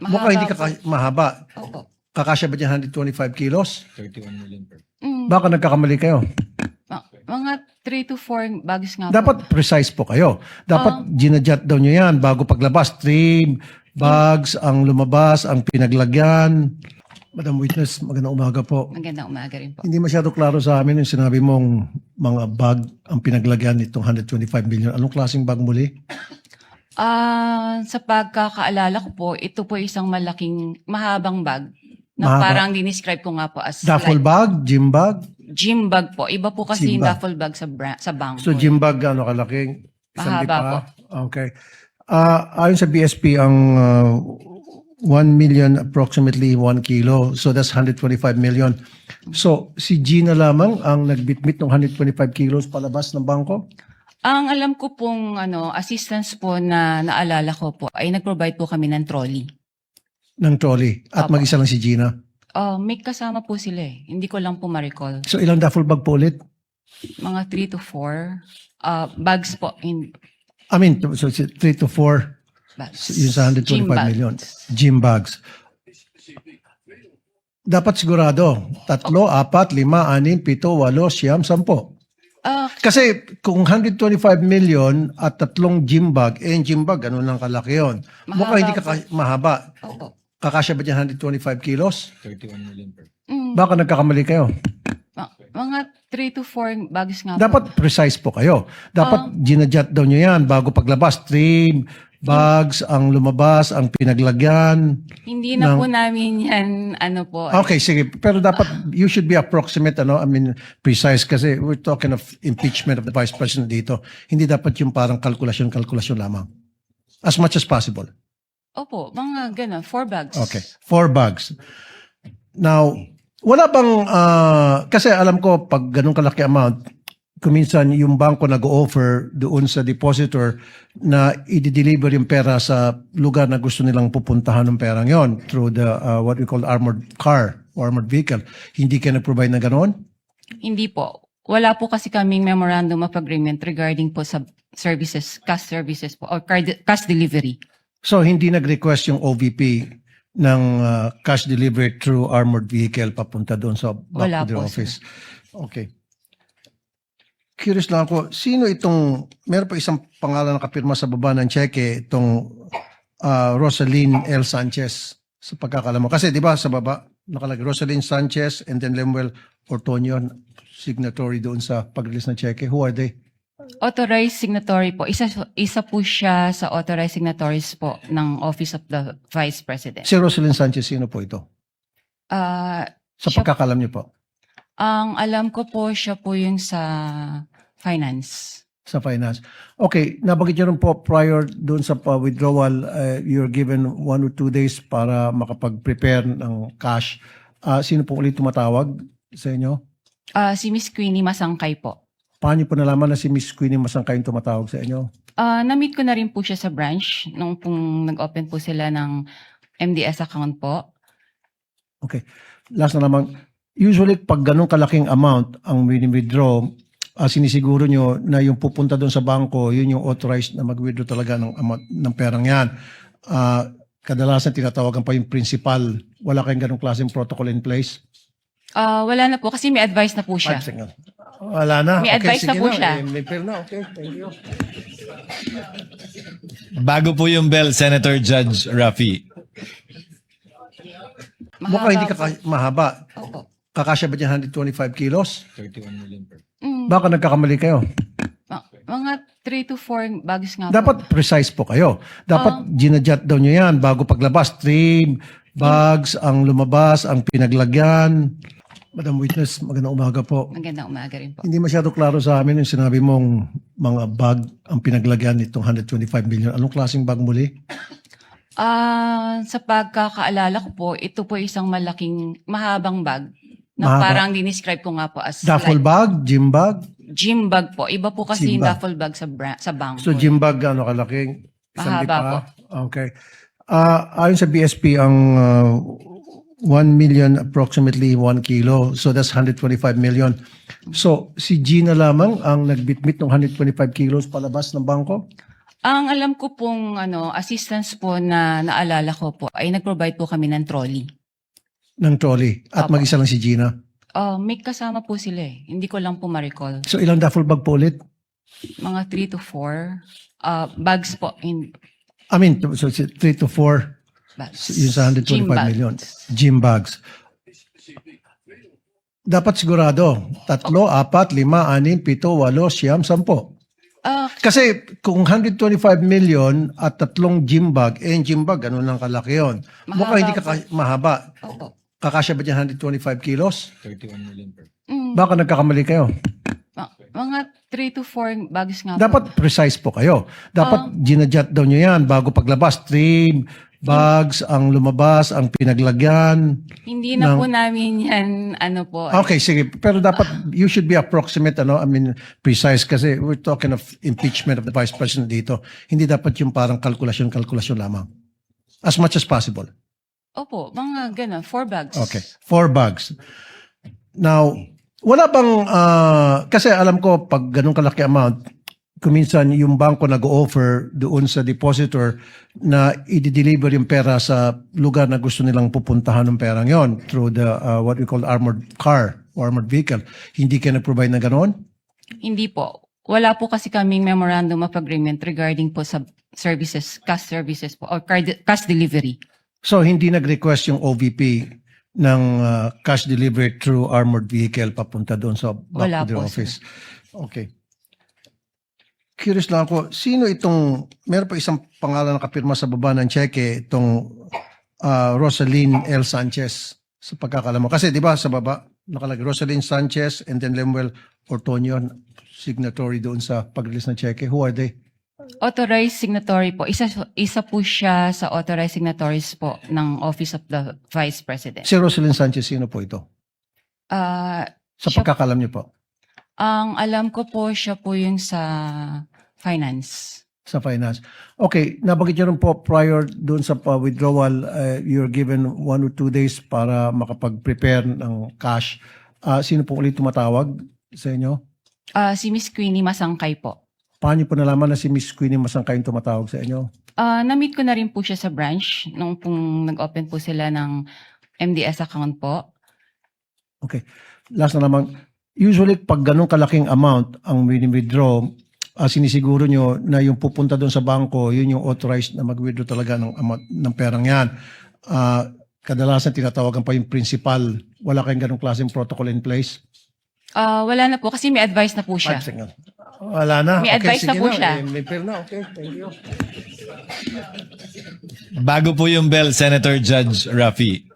Mukhang hindi Mahaba po. mahaba. Opo. Kakasya ba dyan 125 kilos? 31 million per. Baka nagkakamali kayo. Mga 3 to 4 bags nga po. Dapat precise po kayo. Dapat ginadjot daw nyo yan bago paglabas. 3 bags ang lumabas, ang pinaglagyan. Madam Witness, magandang umaga po. Magandang umaga rin po. Hindi masyado klaro sa amin yung sinabi mong mga bag ang pinaglagyan nitong 125 million. Anong klaseng bag muli? Sa pagkakaalala ko po, ito po isang malaking, mahabang bag na Mahaba. parang dinescribe ko nga po as Duffel bag? Gym bag? gym bag po. Iba po kasi Gym yung bag. duffel bag sa bangko. So gym bag ano kalaking? Isang Mahaba lipa? Okay. Ayon sa BSP, ang 1 million approximately 1 kilo. So that's 125 million. So si Gina lamang ang nagbitbit ng 125 kilos palabas ng bangko? Ang alam ko pong assistance po na naalala ko po ay nag-provide po kami ng trolley. Ng trolley. At Opo. mag-isa lang si Gina. May kasama po sila eh. Hindi ko lang po ma-recall. So ilang duffel bag po ulit? Mga 3 to 4 bags po. I mean, so 3 to 4 Bags. yung sa 125 Gym bags. million. Gym bags. Dapat sigurado. 3, 4, 5, 6, 7, 8, 9, 10. Kasi kung 125 million at 3 gym bag, yung gym bag, ano nang kalaki yun? Mukhang hindi mahaba. Opo. Kakasya ba dyan 125 kilos? 31 million per. Baka nagkakamali kayo. Mga 3 to 4 bags nga po. Dapat precise po kayo. Dapat ginadjot daw nyo yan bago paglabas. 3 bags ang lumabas, ang pinaglagyan. Hindi na po namin yan, po. Okay, sige. Pero dapat, you should be approximate, precise kasi we're talking of impeachment of the Vice President dito. Hindi dapat yung parang kalkulasyon lamang. As much as possible. Opo, mga gano'n, 4 bags. Okay. 4 bags. Now, wala bang, kasi alam ko, pag ganun kalaki amount, kuminsan yung bangko nag-offer doon sa depositor na i-deliver yung pera sa lugar na gusto nilang pupuntahan ng perang yon through the what we call armored car or armored vehicle. Hindi kayo nag-provide na ganoon? Hindi po. Wala po kasi kaming memorandum of agreement regarding po sa services, cash services po, or cash delivery. So, hindi nag-request yung OVP ng cash delivery through armored vehicle papunta doon sa back Wala to the po, office? Okay. Curious lang ako, sino itong, meron pa isang pangalan na kapirma sa baba ng cheque, itong Rosaline L. Sanchez, sa pagkakalam mo. Kasi di ba sa baba, nakalagay Rosaline Sanchez and then Lemuel Ortonio, signatory doon sa pag-release ng cheque. Who are they? Authorized signatory po. Isa po siya sa authorized signatories po ng Office of the Vice President. Si Rosaline Sanchez, sino po ito? Sa Siya- pagkakalam niyo po, Ang alam ko po, siya po yung sa finance. sa finance. Okay, nabanggit niyo rin po prior doon sa withdrawal, you're given 1 or 2 days para makapag-prepare ng cash. Sino po ulit tumatawag sa inyo? Si Miss Queenie Masangkay po. Paano niyo po nalaman na si Miss Queenie Masangkay yung tumatawag sa inyo? Na-meet ko na rin po siya sa branch nung pong nag-open po sila ng MDS account po. Okay. Last na naman, usually pag ganun kalaking amount ang withdraw, sinisiguro nyo na yung pupunta doon sa bangko, yun yung authorized na mag-withdraw talaga ng amount ng perang yan. Kadalasan tinatawagan pa yung principal. Wala kayong ganung klaseng protocol in place? Wala na po kasi may advice na po siya. 5 seconds. Wala na. May advice na sige po siya. May pera na. Okay, thank you. Bago po yung bell, Senator Judge Rafi. Mukhang hindi mahaba. Opo. Kakasya ba dyan 125 kilos? 31 million per. Baka nagkakamali kayo. Mga 3 to 4 bags nga po. Dapat precise po kayo. Dapat ginadjot daw nyo yan bago paglabas. 3 bags ang lumabas, ang pinaglagyan. Madam Witness, magandang umaga po. Magandang umaga rin po. Hindi masyado klaro sa amin yung sinabi mong mga bag ang pinaglagyan nitong 125 million. Anong klaseng bag muli? Sa pagkakaalala ko po, ito po isang malaking, mahabang bag na Mahaba. parang dinescribe ko nga po as Duffel bag? Gym bag? gym bag po. Iba po kasi Gym yung bag. duffel bag sa bangko. So gym bag ano kalaking? Isang Mahaba lipa? Okay. Ayon sa BSP, ang 1 million approximately 1 kilo. So that's 125 million. So si Gina lamang ang nagbitbit ng 125 kilos palabas ng bangko? Ang alam ko pong assistance po na naalala ko po ay nag-provide po kami ng trolley. Ng trolley at Opo. mag-isa lang si Gina. May kasama po sila eh. Hindi ko lang po ma-recall. So ilang duffel bag po ulit? Mga 3 to 4 bags po. I mean, so 3 to 4 Bags. yun sa 125 Gym bags. million. Gym bags. Dapat sigurado, 3, 4, 5, 6, 7, 8, 9, 10. Kasi kung 125 million at 3 gym bag, yung gym bag, ano nang kalaki yun? Mahaba Mukhang hindi po. mahaba. Opo. Kakasya ba dyan 125 kilos? 31 million per. Baka nagkakamali kayo. Mga 3 to 4 bags nga po. Dapat precise po kayo. Dapat ginadjot daw nyo yan bago paglabas. 3 bags ang lumabas, ang pinaglagyan. Hindi na po namin yan, po. Okay, sige. Pero dapat, you should be approximate, precise kasi we're talking of impeachment of the Vice President dito. Hindi dapat yung parang kalkulasyon lamang. As much as possible. Opo, mga gano'n, 4 bags. Okay. 4 bags. Now, wala bang, kasi alam ko, pag ganun kalaki amount, kuminsan yung bangko nag-offer doon sa depositor na i-deliver yung pera sa lugar na gusto nilang pupuntahan ng perang yon through the what we call armored car or armored vehicle. Hindi kayo nag-provide na ganoon? Hindi po. Wala po kasi kaming memorandum of agreement regarding po sa services, cash services po, or cash delivery. So hindi nag-request yung OVP ng cash delivery through armored vehicle papunta doon sa back Wala to the po, office? Okay. Curious lang ako, sino itong, meron pa isang pangalan na kapirma sa baba ng cheque, itong Rosaline L. Sanchez, sa pagkakalam mo. Kasi di ba sa baba, nakalagay Rosaline Sanchez and then Lemuel Ortonio, signatory doon sa pag-release ng cheque. Who are they? Authorized signatory po. Isa po siya sa authorized signatories po ng Office of the Vice President. Si Rosaline Sanchez, sino po ito? Sa Siya- pagkakalam niyo po, Ang alam ko po siya po yung sa finance. sa finance. Okay, nabanggit niyo rin po prior doon sa withdrawal, you're given 1 or 2 days para makapag-prepare ng cash. Sino po ulit tumatawag sa inyo? Si Miss Queenie Masangkay po. Paano niyo po nalaman na si Miss Queenie Masangkay yung tumatawag sa inyo? Na-meet ko na rin po siya sa branch nung pong nag-open po sila ng MDS account po. Okay. Last na naman, usually pag ganun kalaking amount ang withdraw, sinisiguro nyo na yung pupunta doon sa bangko, yun yung authorized na mag-withdraw talaga ng amount ng perang yan. Kadalasan tinatawagan pa yung principal. Wala kayong ganung klaseng protocol in place? Wala na po kasi may advice na po siya. 5 seconds. Wala na. May advice na sige po siya. May pera na. Okay, thank you. Bago po yung bell, Senator Judge Rafi.